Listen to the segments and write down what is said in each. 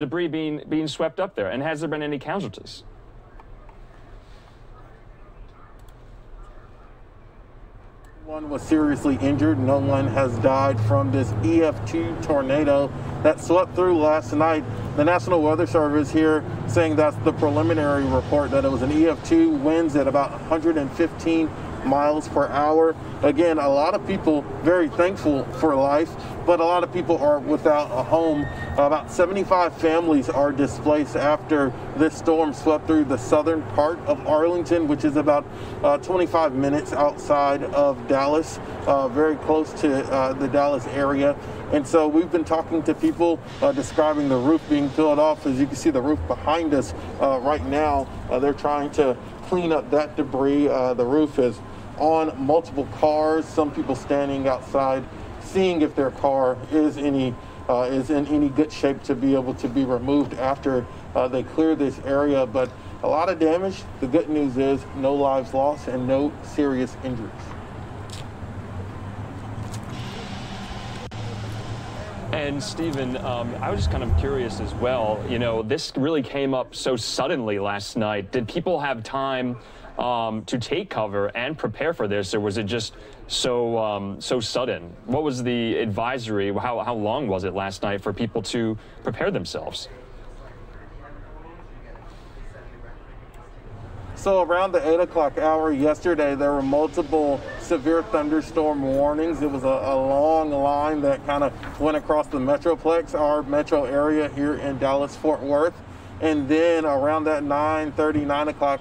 debris being swept up there? And has there been any casualties? One was seriously injured. No one has died from this EF2 tornado that swept through last night. The National Weather Service here saying that's the preliminary report, that it was an EF2, winds at about 115 miles per hour. Again, a lot of people very thankful for life, but a lot of people are without a home. About 75 families are displaced after this storm swept through the southern part of Arlington, which is about 25 minutes outside of Dallas, very close to the Dallas area. And so we've been talking to people describing the roof being peeled off. As you can see, the roof behind us right now, they're trying to clean up that debris. The roof is on multiple cars, some people standing outside seeing if their car is in any good shape to be able to be removed after they clear this area. But a lot of damage. The good news is no lives lost and no serious injuries. And Stephen, I was just kind of curious as well, you know, this really came up so suddenly last night. Did people have time to take cover and prepare for this, or was it just so sudden? What was the advisory? How long was it last night for people to prepare themselves? So around the 8 o'clock hour yesterday, there were multiple severe thunderstorm warnings. It was a long line that kind of went across the Metroplex, our metro area here in Dallas-Fort Worth. And then around that 9:30, 9 o'clock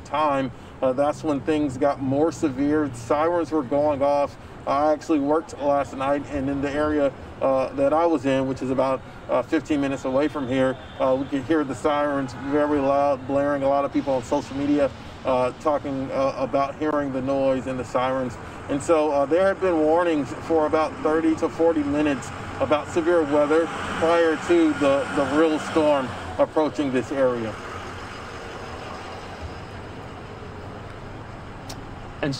time, that's when things got more severe. Sirens were going off. I actually worked last night, and in the area that I was in, which is about 15 minutes away from here, we could hear the sirens very loud, blaring. A lot of people on social media talking about hearing the noise and the sirens. And so there had been warnings for about 30 to 40 minutes about severe weather prior to the real storm approaching this area. And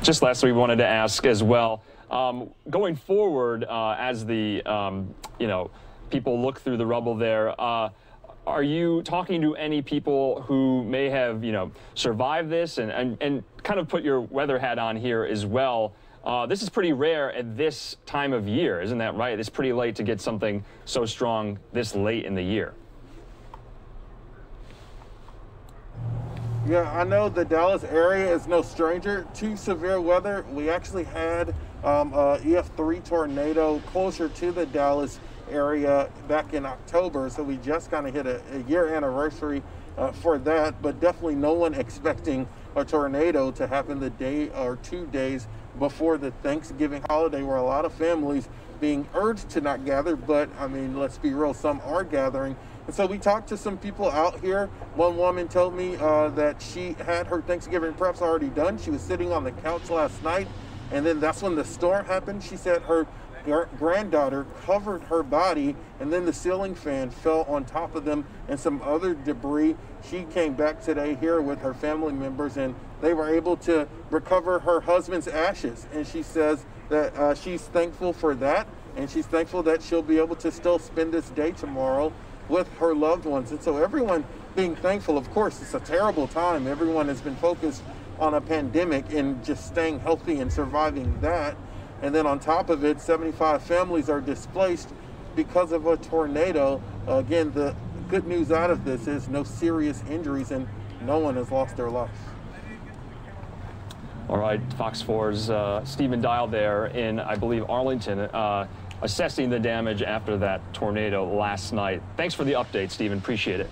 just lastly, we wanted to ask as well, going forward, as the people look through the rubble there, are you talking to any people who may have survived this and kind of put your weather hat on here as well? This is pretty rare at this time of year, isn't that right? It's pretty late to get something so strong this late in the year. Yeah, I know the Dallas area is no stranger to severe weather. We actually had a EF3 tornado closer to the Dallas area back in October, so we just kind of hit a year anniversary for that, but definitely no one expecting a tornado to happen the day or 2 days before the Thanksgiving holiday, where a lot of families being urged to not gather, but I mean, let's be real, some are gathering. And so we talked to some people out here. One woman told me that she had her Thanksgiving preps already done. She was sitting on the couch last night, and then that's when the storm happened. She said her granddaughter covered her body, and then the ceiling fan fell on top of them and some other debris. She came back today here with her family members, and they were able to recover her husband's ashes. And she says that she's thankful for that, and she's thankful that she'll be able to still spend this day tomorrow with her loved ones. And so everyone being thankful. Of course, it's a terrible time. Everyone has been focused on a pandemic and just staying healthy and surviving that. And then on top of it, 75 families are displaced because of a tornado. Again, the good news out of this is no serious injuries and no one has lost their life. All right, Fox 4's Stephen Dial there in, I believe, Arlington, assessing the damage after that tornado last night. Thanks for the update, Stephen. Appreciate it.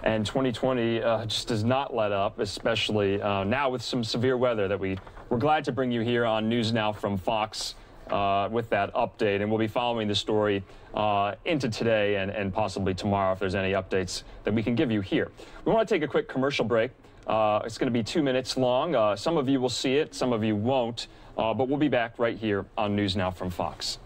And 2020 just does not let up, especially now with some severe weather that we're glad to bring you here on News Now from Fox with that update. And we'll be following the story into today and possibly tomorrow if there's any updates that we can give you here. We want to take a quick commercial break. It's going to be 2 minutes long. Some of you will see it, some of you won't, but we'll be back right here on News Now from Fox.